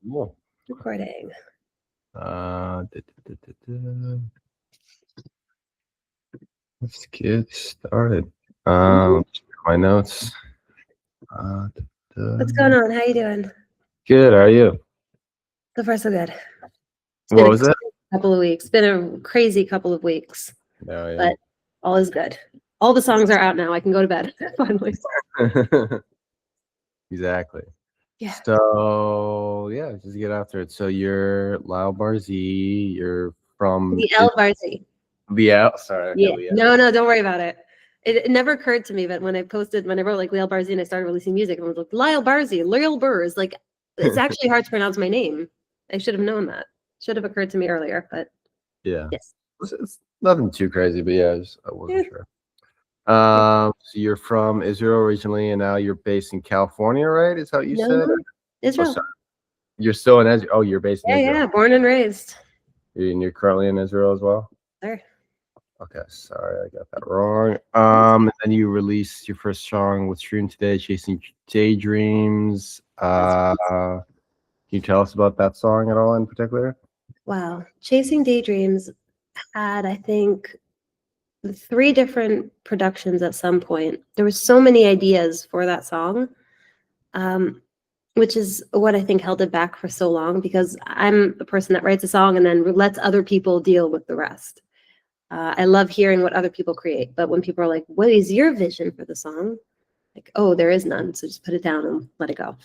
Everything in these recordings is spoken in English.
Cool. Recording. Let's get started. My notes. What's going on? How you doing? Good. How are you? So far, so good. What was that? Couple of weeks. Been a crazy couple of weeks, Oh, yeah. but all is good. All the songs are out now. I can go to bed finally. Exactly. Yeah. So yeah, just get after it. So you're Liel Barzee. You're from Liel Barzee. Liel. Sorry. Okay, Yeah. Liel. No, don't worry about it. It never occurred to me, but when I wrote like Liel Barzee and I started releasing music, everyone was like, Liel Barzee, Liel Burrs. Like, it's actually hard to pronounce my name. I should have known that. Should have occurred to me earlier, but Yeah. yes. It's nothing too crazy, but yeah, I wasn't sure. So you're from Israel originally, and now you're based in California, right? Is that what you said? Israel. Oh, you're still in Israel. Oh, you're based in Israel. Yeah, born and raised. And you're currently in Israel as well? Sure. Okay, sorry, I got that wrong. And then you released your first song with Stream today, Chasing Daydreams. Can you tell us about that song at all in particular? Wow. Chasing Daydreams had, I think, 3 different productions at some point. There were so many ideas for that song, which is what I think held it back for so long, because I'm the person that writes a song and then lets other people deal with the rest. I love hearing what other people create, but when people are like, what is your vision for the song? Like, oh, there is none, so just put it down and let it go.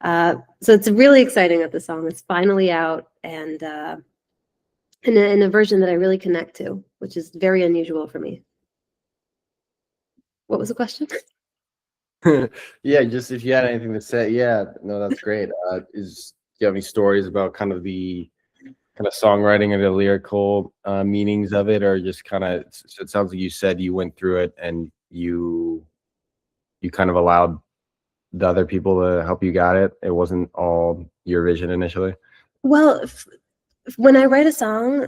So it's really exciting that the song is finally out, and in a version that I really connect to, which is very unusual for me. What was the question? Yeah, just if you had anything to say. Yeah, no, that's great. Do you have any stories about kind of the songwriting and the lyrical meanings of it, or just kind of? So it sounds like you said you went through it and you kind of allowed the other people to help you got it. It wasn't all your vision initially. Well, when I write a song,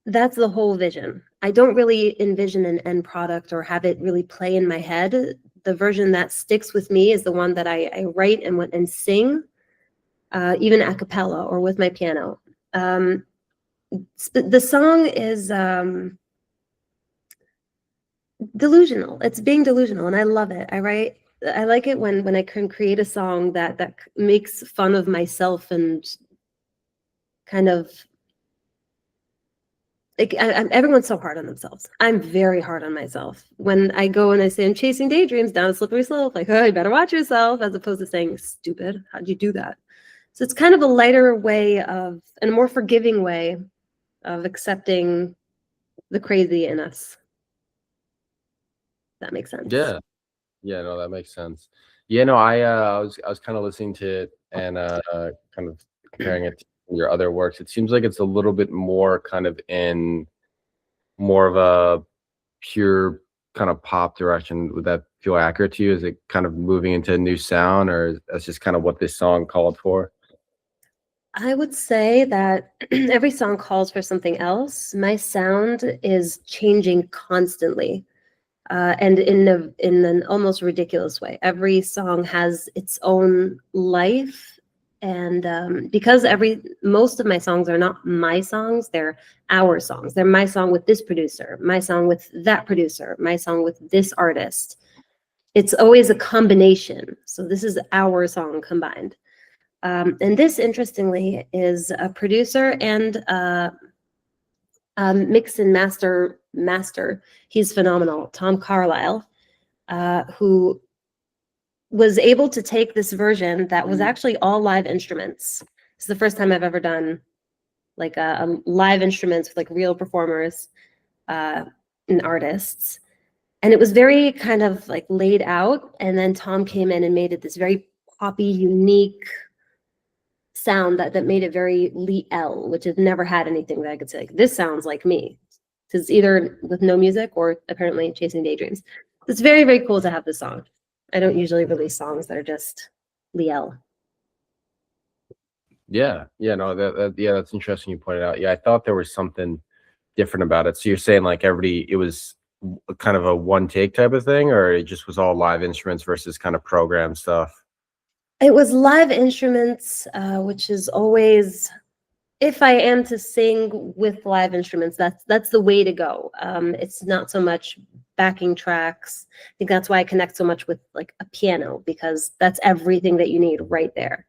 that's the whole vision. I don't really envision an end product or have it really play in my head. The version that sticks with me is the one that I write and sing, even a cappella or with my piano. The song is delusional. It's being delusional, and I love it. I like it when I can create a song that makes fun of myself and kind of like everyone's so hard on themselves. I'm very hard on myself. When I go and I say I'm chasing daydreams down a slippery slope, like, oh, you better watch yourself, as opposed to saying, stupid, how'd you do that? So it's kind of a lighter way of, and a more forgiving way of accepting the crazy in us. That makes sense. Yeah, no, that makes sense. Yeah, no, I was kind of listening to it and kind of comparing it to your other works. It seems like it's a little bit more kind of in more of a pure kind of pop direction. Would that feel accurate to you? Is it kind of moving into a new sound, or that's just kind of what this song called for? I would say that every song calls for something else. My sound is changing constantly, and in an almost ridiculous way. Every song has its own life, and because most of my songs are not my songs, they're our songs. They're my song with this producer, my song with that producer, my song with this artist. It's always a combination. So this is our song combined. And this, interestingly, is a producer and mix and master. He's phenomenal. Tom Carlisle, who was able to take this version that was actually all live instruments. It's the first time I've ever done like a live instruments with like real performers and artists. And it was very kind of like laid out. And then Tom came in and made it this very poppy, unique sound that made it very Liel, which has never had anything that I could say, like, this sounds like me. It's either with no music or apparently Chasing Daydreams. It's very, very cool to have this song. I don't usually release songs that are just Liel. Yeah, no, that's interesting you pointed out. Yeah, I thought there was something different about it. So you're saying like it was kind of a one take type of thing, or it just was all live instruments versus kind of program stuff? It was live instruments, which is always, if I am to sing with live instruments, that's the way to go. It's not so much backing tracks. I think that's why I connect so much with like a piano, because that's everything that you need right there.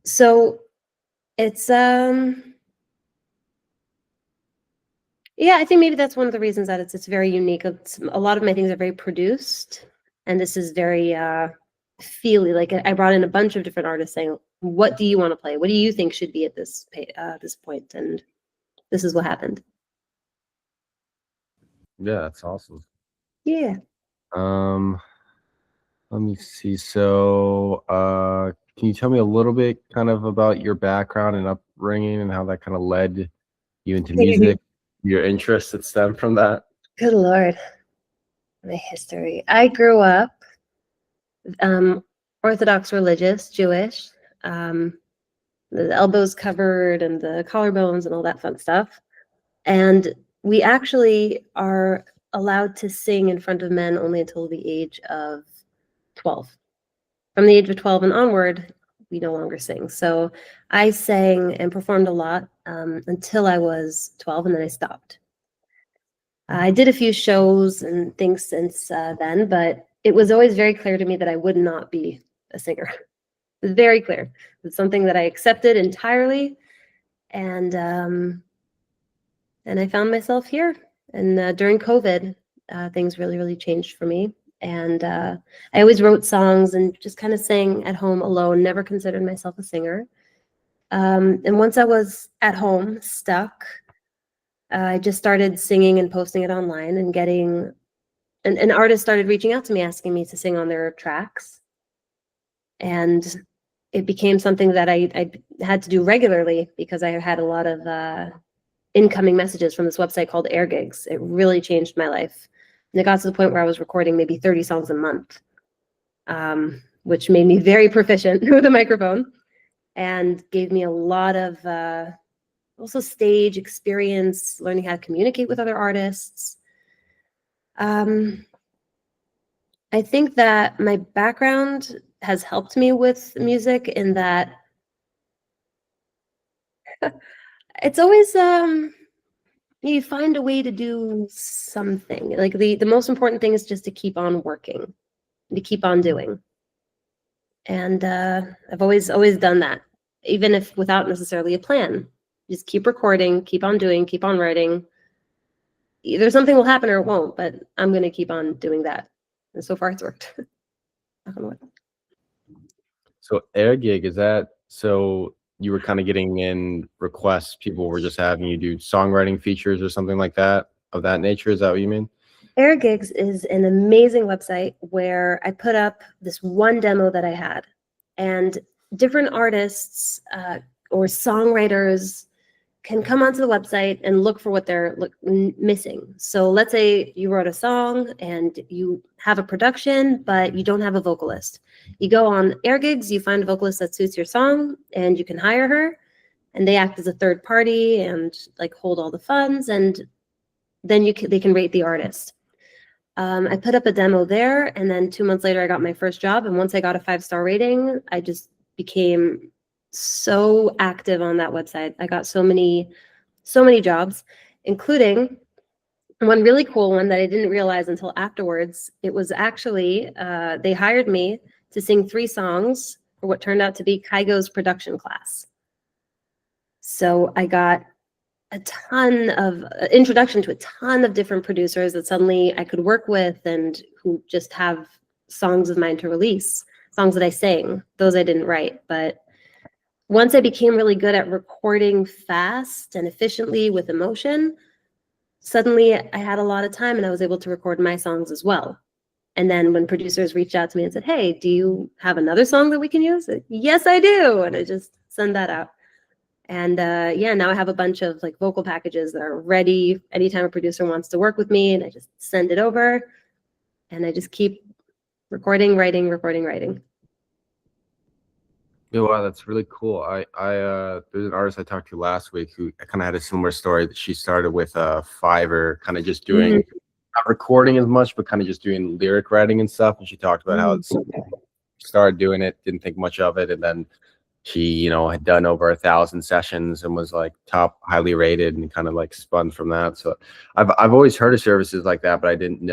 So it's yeah, I think maybe that's one of the reasons that it's very unique. A lot of my things are very produced, and this is very feely. Like I brought in a bunch of different artists saying, "What do you want to play? What do you think should be at this point?" And this is what happened. Yeah, that's awesome. Yeah. Let me see. So, can you tell me a little bit kind of about your background and upbringing and how that kind of led you into music, your interests that stem from that? Good Lord, my history. I grew up Orthodox religious, Jewish, the elbows covered and the collarbones and all that fun stuff. And we actually are allowed to sing in front of men only until the age of 12. From the age of 12 and onward, we no longer sing. So I sang and performed a lot until I was 12, and then I stopped. I did a few shows and things since then, but it was always very clear to me that I would not be a singer. It was very clear. It's something that I accepted entirely, and I found myself here. And during COVID, things really, really changed for me. And I always wrote songs and just kind of sang at home alone, never considered myself a singer. And once I was at home, stuck, I just started singing and posting it online and getting, an artist started reaching out to me, asking me to sing on their tracks. And it became something that I had to do regularly because I had a lot of incoming messages from this website called Air Gigs. It really changed my life. And it got to the point where I was recording maybe 30 songs a month, which made me very proficient with a microphone and gave me a lot of also stage experience, learning how to communicate with other artists. I think that my background has helped me with music in that it's always you find a way to do something. Like the most important thing is just to keep on working, to keep on doing. And I've always done that, even if without necessarily a plan. Just keep recording, keep on doing, keep on writing. Either something will happen or it won't, but I'm going to keep on doing that. And so far it's worked. So, Air Gig, is that so you were kind of getting in requests, people were just having you do songwriting features or something like that of that nature? Is that what you mean? Air Gigs is an amazing website where I put up this one demo that I had, and different artists or songwriters can come onto the website and look for what they're missing. So let's say you wrote a song and you have a production, but you don't have a vocalist. You go on Air Gigs, you find a vocalist that suits your song, and you can hire her, and they act as a third party and like hold all the funds, and then they can rate the artist. I put up a demo there, and then 2 months later, I got my first job. And once I got a 5-star rating, I just became so active on that website. I got so many jobs, including one really cool one that I didn't realize until afterwards. It was actually, they hired me to sing 3 songs for what turned out to be Kygo's production class. So I got a ton of introduction to a ton of different producers that suddenly I could work with and who just have songs of mine to release, songs that I sang. Those I didn't write, but once I became really good at recording fast and efficiently with emotion, suddenly I had a lot of time and I was able to record my songs as well. And then when producers reached out to me and said, "Hey, do you have another song that we can use?" Yes, I do. And I just send that out. And yeah, now I have a bunch of like vocal packages that are ready anytime a producer wants to work with me, and I just send it over and I just keep recording, writing, recording, writing. Yeah, wow, that's really cool. There's an artist I talked to last week who kind of had a similar story, that she started with Fiverr, kind of just doing not recording as much, but kind of just doing lyric writing and stuff. And she talked about how it's started doing it, didn't think much of it, and then she, you know, had done over 1,000 sessions and was like top highly rated and kind of like spun from that. So I've always heard of services like that, but I didn't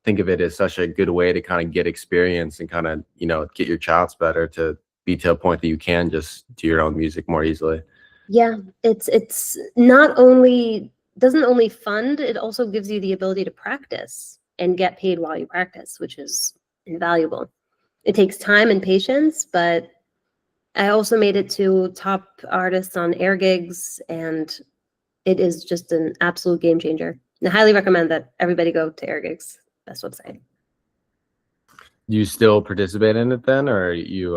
think of it as such a good way to kind of get experience and kind of, you know, get your chops better to be to a point that you can just do your own music more easily. Yeah, it's not only doesn't only fund, it also gives you the ability to practice and get paid while you practice, which is invaluable. It takes time and patience, but I also made it to top artists on air gigs, and it is just an absolute game changer. And I highly recommend that everybody go to air gigs. Best website. Do you still participate in it then, or you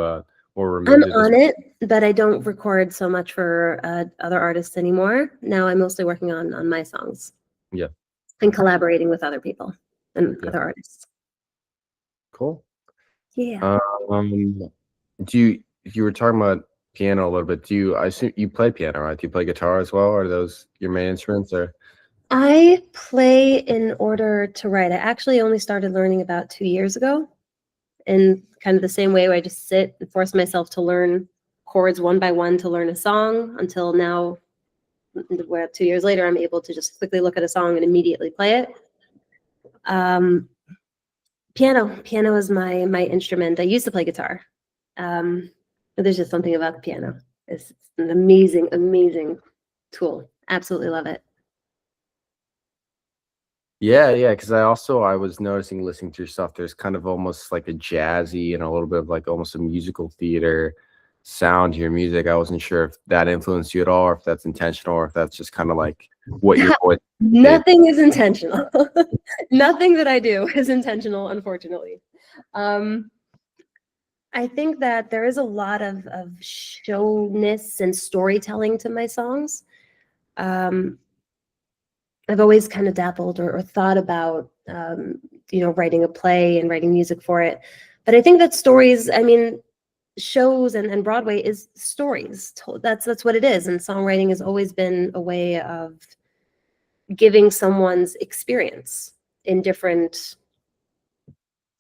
or I'm removed it? on it, but I don't record so much for other artists anymore. Now I'm mostly working on my songs. Yeah. And collaborating with other people and Yeah. other artists. Cool. Yeah. You were talking about piano a little bit. I assume you play piano, right? Do you play guitar as well? Are those your main instruments, or? I play in order to write. I actually only started learning about 2 years ago, in kind of the same way where I just sit and force myself to learn chords one by one to learn a song, until now, where 2 years later, I'm able to just quickly look at a song and immediately play it. Piano is my instrument. I used to play guitar, but there's just something about the piano. It's an amazing tool. Absolutely love it. Yeah, because I was noticing listening to your stuff, there's kind of almost like a jazzy and a little bit of like almost a musical theater sound to your music. I wasn't sure if that influenced you at all, or if that's intentional, or if that's just kind of like what your voice. Nothing is intentional. Nothing that I do is intentional, unfortunately. I think that there is a lot of showness and storytelling to my songs. I've always kind of dabbled or thought about, writing a play and writing music for it. But I think that stories, I mean, shows and Broadway is stories. That's what it is. And songwriting has always been a way of giving someone's experience in different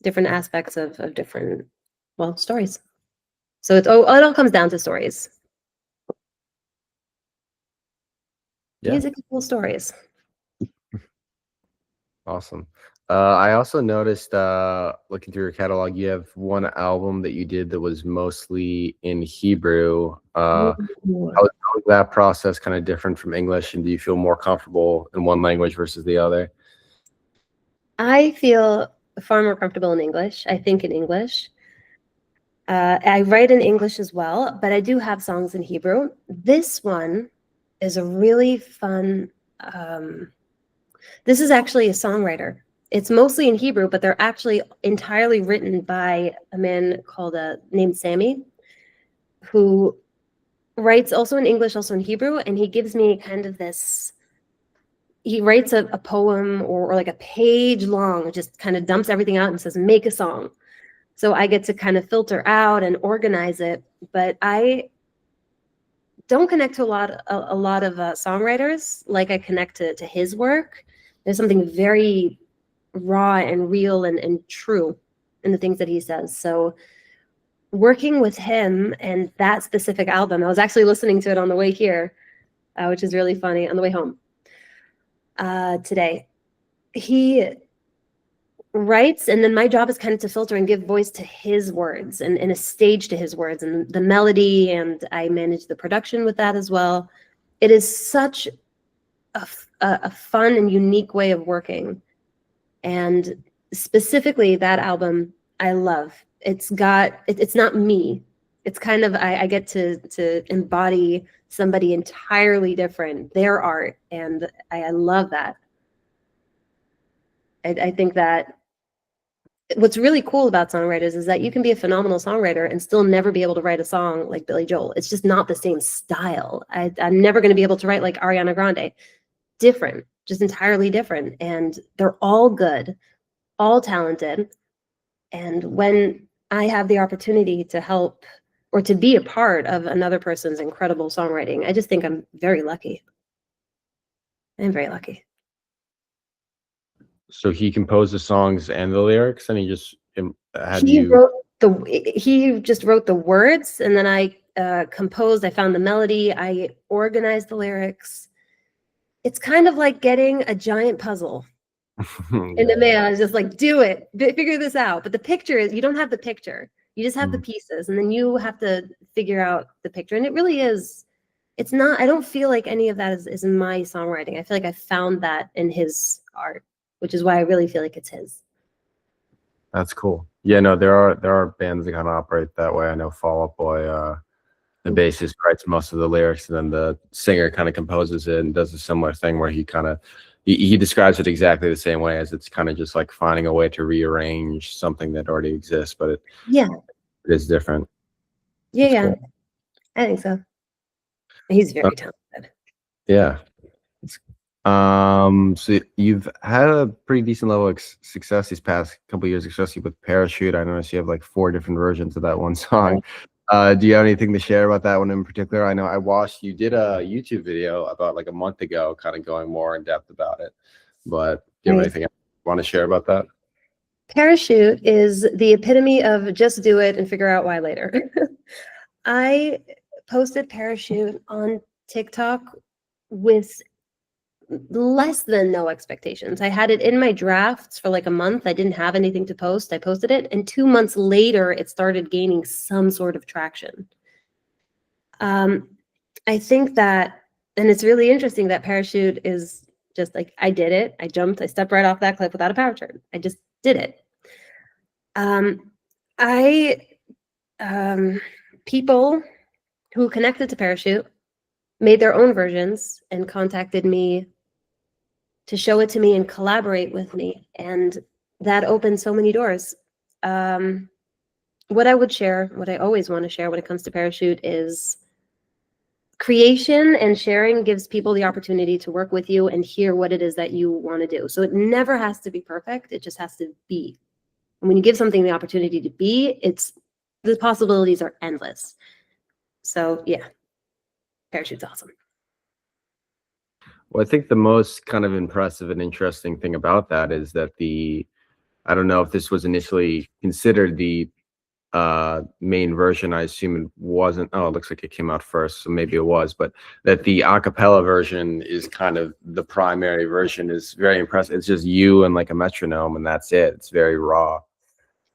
aspects of different, well, stories. So it all comes down to stories. Yeah. Music is full stories. Awesome. I also noticed looking through your catalog, you have one album that you did that was mostly in Hebrew. How is that process kind of different from English, and do you feel more comfortable in one language versus the other? I feel far more comfortable in English. I think in English. I write in English as well, but I do have songs in Hebrew. This one is a really fun. This is actually a songwriter. It's mostly in Hebrew, but they're actually entirely written by a man named Sammy, who writes also in English, also in Hebrew, and he gives me kind of this. He writes a poem or like a page long, just kind of dumps everything out and says, make a song. So I get to kind of filter out and organize it, but I don't connect to a lot of songwriters like I connect to his work. There's something very raw and real and true in the things that he says. So working with him and that specific album, I was actually listening to it on the way here, which is really funny, on the way home today. He writes, and then my job is kind of to filter and give voice to his words and a stage to his words and the melody, and I manage the production with that as well. It is such a fun and unique way of working, and specifically that album I love. It's not me. It's kind of I get to embody somebody entirely different, their art, and I love that. I think that what's really cool about songwriters is that you can be a phenomenal songwriter and still never be able to write a song like Billy Joel. It's just not the same style. I'm never going to be able to write like Ariana Grande. Different, just entirely different. And they're all good, all talented. And when I have the opportunity to help or to be a part of another person's incredible songwriting, I just think I'm very lucky. I'm very lucky. So he composed the songs and the lyrics, and he just had He you. wrote he just wrote the words, and then I composed. I found the melody. I organized the lyrics. It's kind of like getting a giant puzzle. And then I was just like, do it, figure this out. But the picture is, you don't have the picture. You just have the pieces, and then you have to figure out the picture. And it really is, it's not, I don't feel like any of that is in my songwriting. I feel like I found that in his art, which is why I really feel like it's his. That's cool. Yeah, no, there are bands that kind of operate that way. I know Fall Out Boy, the bassist writes most of the lyrics, and then the singer kind of composes it and does a similar thing where he describes it exactly the same way, as it's kind of just like finding a way to rearrange something that already exists, but it is different. Yeah, cool. I think so. He's very talented. Yeah. So you've had a pretty decent level of success these past couple of years, especially with Parachute. I noticed you have like 4 different versions of that one song. Do you have anything to share about that one in particular? I know I watched, you did a YouTube video about like a month ago, kind of going more in depth about it, but do you have anything you want to share about that? Parachute is the epitome of just do it and figure out why later. I posted Parachute on TikTok with less than no expectations. I had it in my drafts for like a month. I didn't have anything to post. I posted it, and 2 months later, it started gaining some sort of traction. I think that, and it's really interesting that Parachute is just like, I did it. I jumped. I stepped right off that cliff without a parachute. I just did it. People who connected to Parachute made their own versions and contacted me to show it to me and collaborate with me. And that opened so many doors. What I would share, what I always want to share when it comes to Parachute, is creation and sharing gives people the opportunity to work with you and hear what it is that you want to do. So it never has to be perfect. It just has to be. And when you give something the opportunity to be, the possibilities are endless. So yeah, Parachute's awesome. Well, I think the most kind of impressive and interesting thing about that is that I don't know if this was initially considered the main version. I assume it wasn't. Oh, it looks like it came out first, so maybe it was, but that the a cappella version is kind of the primary version is very impressive. It's just you and like a metronome, and that's it. It's very raw.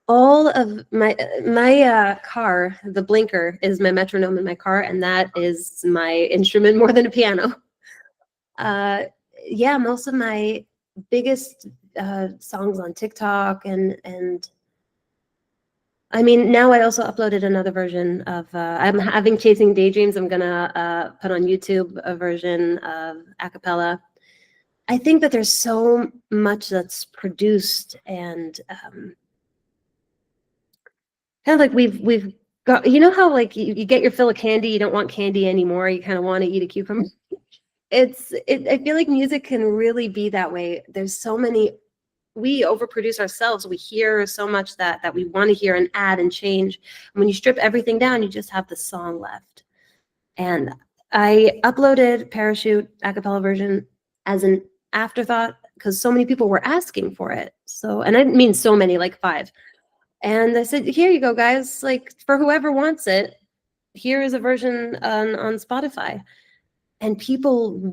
All of my car, the blinker is my metronome in my car, and that is my instrument more than a piano. Yeah, most of my biggest songs on TikTok, and I mean, now I also uploaded another version of I'm having Chasing Daydreams. I'm gonna put on YouTube a version of a cappella. I think that there's so much that's produced, and kind of like we've got, you know how like you get your fill of candy, you don't want candy anymore, you kind of want to eat a cucumber. I feel like music can really be that way. There's so many, we overproduce ourselves. We hear so much that we want to hear and add and change. And when you strip everything down, you just have the song left. And I uploaded Parachute a cappella version as an afterthought because so many people were asking for it. So, and I mean so many, like 5. And I said, here you go, guys. Like, for whoever wants it, here is a version on Spotify. And people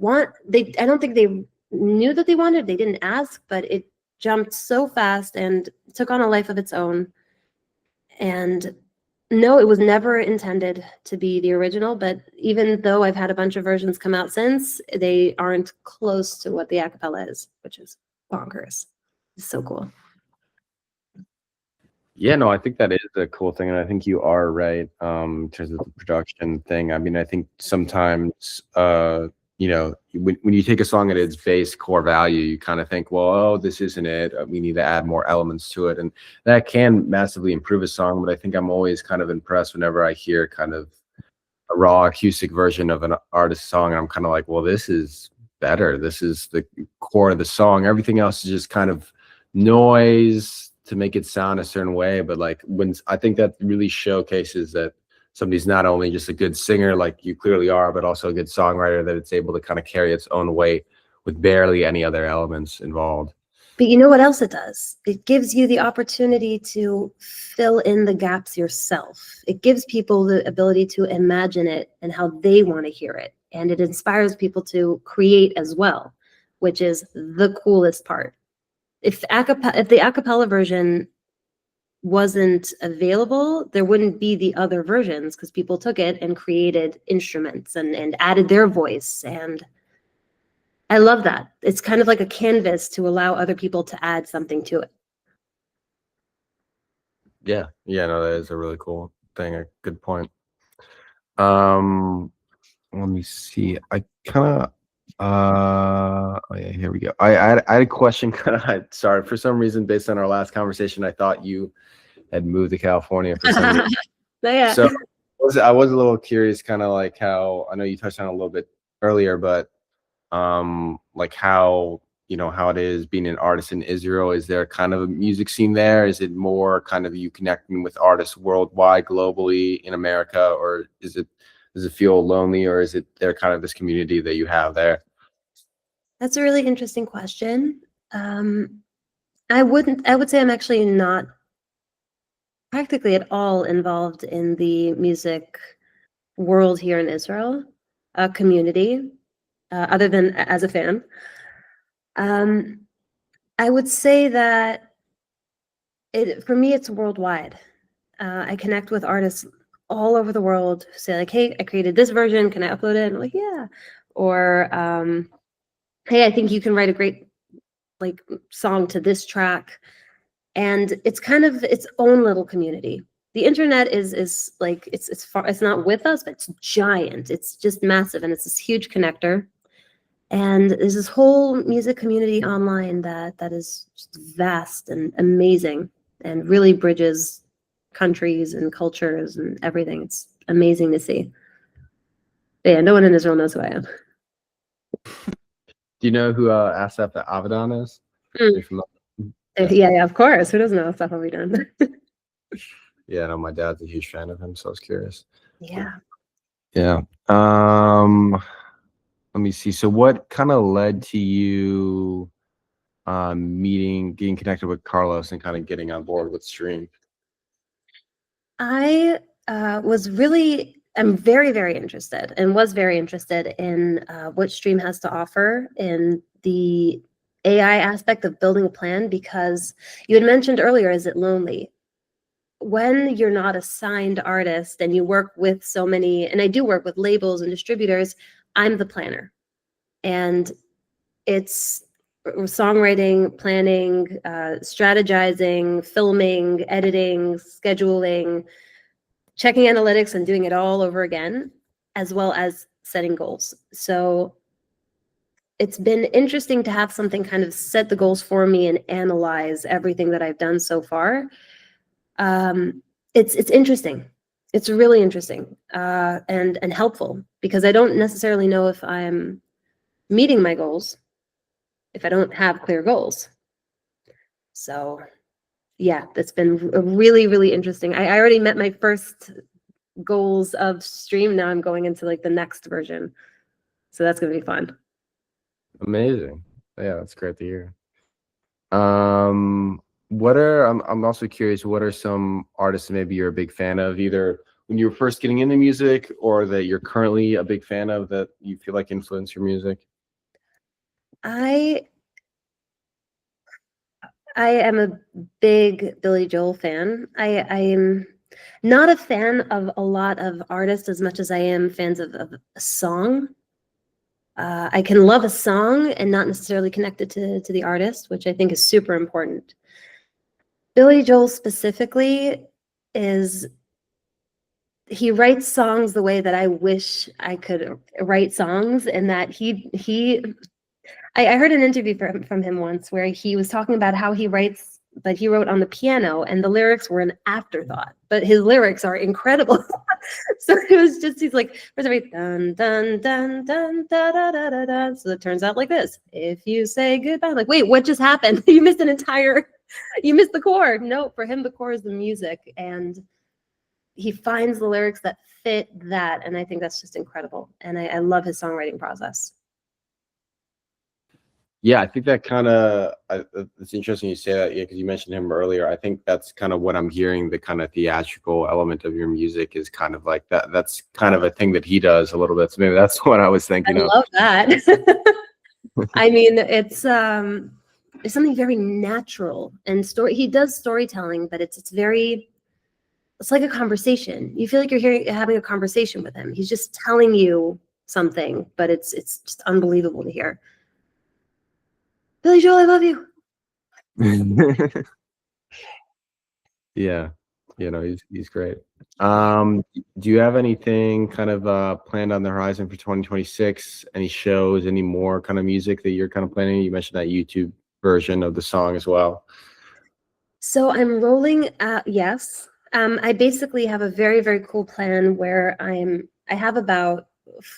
I don't think they knew that they wanted, they didn't ask, but it jumped so fast and took on a life of its own. And no, it was never intended to be the original, but even though I've had a bunch of versions come out since, they aren't close to what the a cappella is, which is bonkers. It's so cool. Yeah, no, I think that is a cool thing, and I think you are right in terms of the production thing. I mean, I think sometimes, you know, when you take a song at its base core value, you kind of think, well, oh, this isn't it. We need to add more elements to it, and that can massively improve a song. But I think I'm always kind of impressed whenever I hear kind of a raw acoustic version of an artist's song. I'm kind of like, well, this is better. This is the core of the song. Everything else is just kind of noise to make it sound a certain way. But like, when I think that really showcases that somebody's not only just a good singer like you clearly are, but also a good songwriter, that it's able to kind of carry its own weight with barely any other elements involved. But you know what else it does? It gives you the opportunity to fill in the gaps yourself. It gives people the ability to imagine it and how they want to hear it. And it inspires people to create as well, which is the coolest part. If the acapella version wasn't available, there wouldn't be the other versions because people took it and created instruments and added their voice. And I love that. It's kind of like a canvas to allow other people to add something to it. Yeah, no, that is a really cool thing. A good point. Let me see. I kind of oh yeah, here we go. I had a question. Sorry, for some reason, based on our last conversation, I thought you had moved to California for some reason. Yeah. So I was a little curious, kind of like how I know you touched on it a little bit earlier, but like how how it is being an artist in Israel. Is there kind of a music scene there? Is it more kind of you connecting with artists worldwide, globally in America, or does it feel lonely, or is it there kind of this community that you have there? That's a really interesting question. I would say I'm actually not practically at all involved in the music world here in Israel, community, other than as a fan. I would say that for me, it's worldwide. I connect with artists all over the world who say like, "Hey, I created this version. Can I upload it?" And I'm like, "Yeah." Or, "Hey, I think you can write a great like song to this track." And it's kind of its own little community. The internet is like it's far, it's not with us, but it's giant. It's just massive, and it's this huge connector. And there's this whole music community online that is just vast and amazing, and really bridges countries and cultures and everything. It's amazing to see. But yeah, no one in Israel knows who I am. Do you know who Asaf Avidan is? Mm. You're familiar? Yeah, of course. Who doesn't know stuff will be done? Yeah, no, my dad's a huge fan of him, so I was curious. Yeah. Yeah. Let me see. So what kind of led to you getting connected with Carlos and kind of getting on board with Stream? I I'm very, very interested and was very interested in what Stream has to offer in the AI aspect of building a plan, because you had mentioned earlier, is it lonely? When you're not a signed artist and you work with so many, and I do work with labels and distributors, I'm the planner. And it's songwriting, planning, strategizing, filming, editing, scheduling, checking analytics and doing it all over again, as well as setting goals. So it's been interesting to have something kind of set the goals for me and analyze everything that I've done so far. It's interesting. It's really interesting and helpful, because I don't necessarily know if I'm meeting my goals if I don't have clear goals. So yeah, that's been really, really interesting. I already met my first goals of Stream. Now I'm going into like the next version. So that's going to be fun. Amazing. Yeah, that's great to hear. I'm also curious, what are some artists maybe you're a big fan of, either when you were first getting into music or that you're currently a big fan of that you feel like influence your music? I am a big Billy Joel fan. I am not a fan of a lot of artists as much as I am fans of a song. I can love a song and not necessarily connect it to the artist, which I think is super important. Billy Joel specifically is, he writes songs the way that I wish I could write songs, and that I heard an interview from him once where he was talking about how he writes, but he wrote on the piano and the lyrics were an afterthought, but his lyrics are incredible. So it was just, he's like, first every dun dun dun dun da da da da da. So it turns out like this. If you say goodbye, I'm like, wait, what just happened? You missed you missed the chord. No, for him, the chord is the music. And he finds the lyrics that fit that. And I think that's just incredible. And I love his songwriting process. Yeah, I think that kind of it's interesting you say that, yeah, because you mentioned him earlier. I think that's kind of what I'm hearing. The kind of theatrical element of your music is kind of like that. That's kind of a thing that he does a little bit. So maybe that's what I was I thinking of. love that. I mean, it's something very natural and he does storytelling, but it's like a conversation. You feel like you're having a conversation with him. He's just telling you something, but it's just unbelievable to hear. Billy Joel, I love you. Yeah, he's great. Do you have anything kind of planned on the horizon for 2026? Any shows, any more kind of music that you're kind of planning? You mentioned that YouTube version of the song as well. So I'm rolling out, yes. I basically have a very, very cool plan where I have about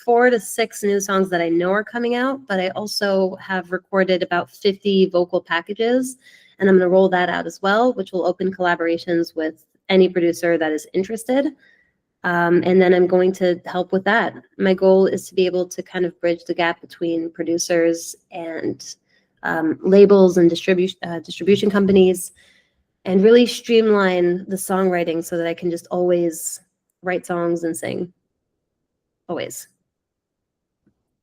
4 to 6 new songs that I know are coming out, but I also have recorded about 50 vocal packages, and I'm going to roll that out as well, which will open collaborations with any producer that is interested. And then I'm going to help with that. My goal is to be able to kind of bridge the gap between producers and labels and distribution companies, and really streamline the songwriting so that I can just always write songs and sing. Always.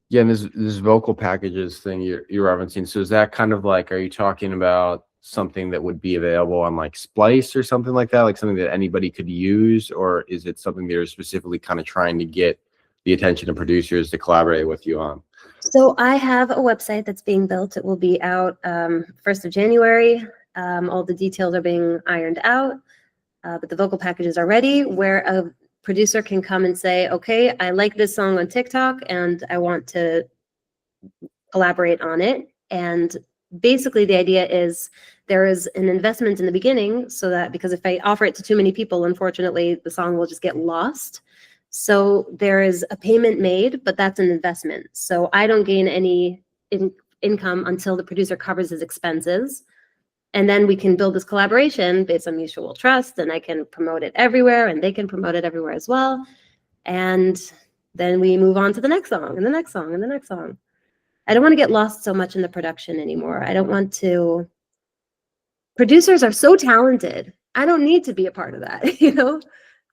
Yeah, and this vocal packages thing you're referencing. So is that kind of like, are you talking about something that would be available on like Splice or something like that, like something that anybody could use, or is it something that you're specifically kind of trying to get the attention of producers to collaborate with you on? So I have a website that's being built. It will be out 1st of January. All the details are being ironed out, but the vocal packages are ready, where a producer can come and say, okay, I like this song on TikTok and I want to collaborate on it. And basically the idea is there is an investment in the beginning, so that, because if I offer it to too many people, unfortunately, the song will just get lost. So there is a payment made, but that's an investment. So I don't gain any income until the producer covers his expenses. And then we can build this collaboration based on mutual trust, and I can promote it everywhere and they can promote it everywhere as well. And then we move on to the next song and the next song and the next song. I don't want to get lost so much in the production anymore. I don't want to. Producers are so talented. I don't need to be a part of that, you know?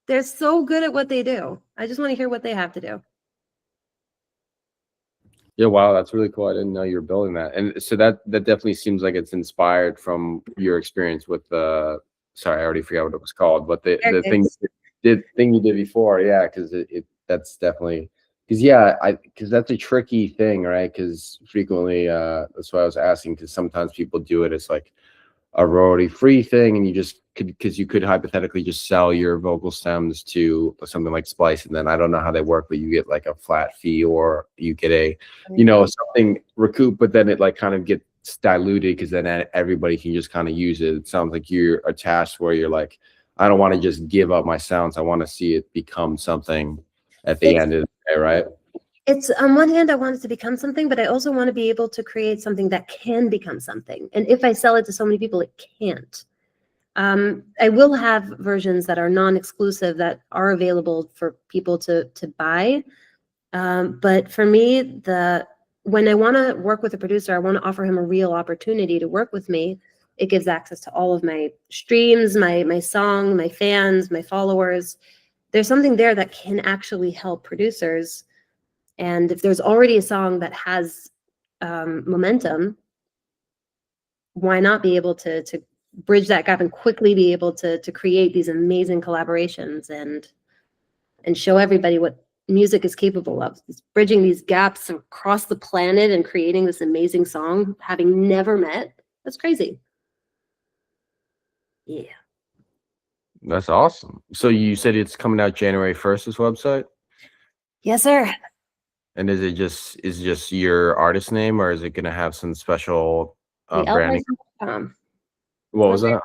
They're so good at what they do. I just want to hear what they have to do. Yeah, wow, that's really cool. I didn't know you were building that. And so that definitely seems like it's inspired from your experience with the, sorry, I already forgot what it was called, but the thing you did before. Yeah, because that's definitely, because yeah, because that's a tricky thing, right? Because frequently, that's why I was asking, because sometimes people do it as like a royalty free thing, and you just could, because you could hypothetically just sell your vocal stems to something like Splice, and then I don't know how they work, but you get like a flat fee, or you get a, something recoup, but then it like kind of gets diluted because then everybody can just kind of use it. It sounds like you're attached where you're like, I don't want to just give up my sounds. I want to see it become something at the end of the day, right? It's, on one hand, I want it to become something, but I also want to be able to create something that can become something. And if I sell it to so many people, it can't. I will have versions that are non-exclusive that are available for people to buy. But for me, when I want to work with a producer, I want to offer him a real opportunity to work with me. It gives access to all of my streams, my song, my fans, my followers. There's something there that can actually help producers. And if there's already a song that has momentum, why not be able to bridge that gap and quickly be able to create these amazing collaborations and show everybody what music is capable of. It's bridging these gaps across the planet and creating this amazing song, having never met. That's crazy. Yeah. That's awesome. So you said it's coming out January 1st, this website? Yes, sir. And is it just your artist name, or is it gonna have some special branding? lielbarz.com. What was that?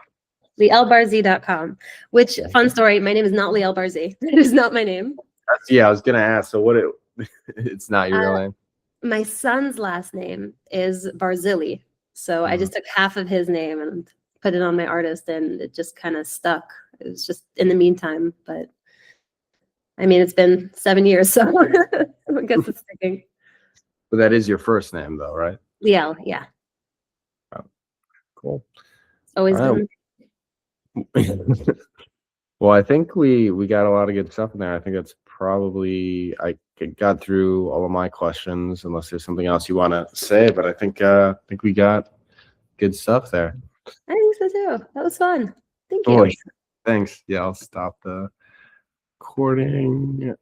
lielbarz.com, which, fun story, my name is not Liel Barzi. It is not my name. Yeah, I was gonna ask. So what it's not your real name? My son's last name is Barzili. So I just took half of his name and put it on my artist, and it just kind of stuck. It was just in the meantime, but I mean, it's been 7 years, so I guess it's sticking. But that is your first name though, right? Liel, yeah. Cool. Always All right. been. Well, I think we got a lot of good stuff in there. I think that's probably I got through all of my questions, unless there's something else you want to say. But I think we got good stuff there. I think so too. That was fun. Thank you. Oh, thanks. Yeah, I'll stop the recording.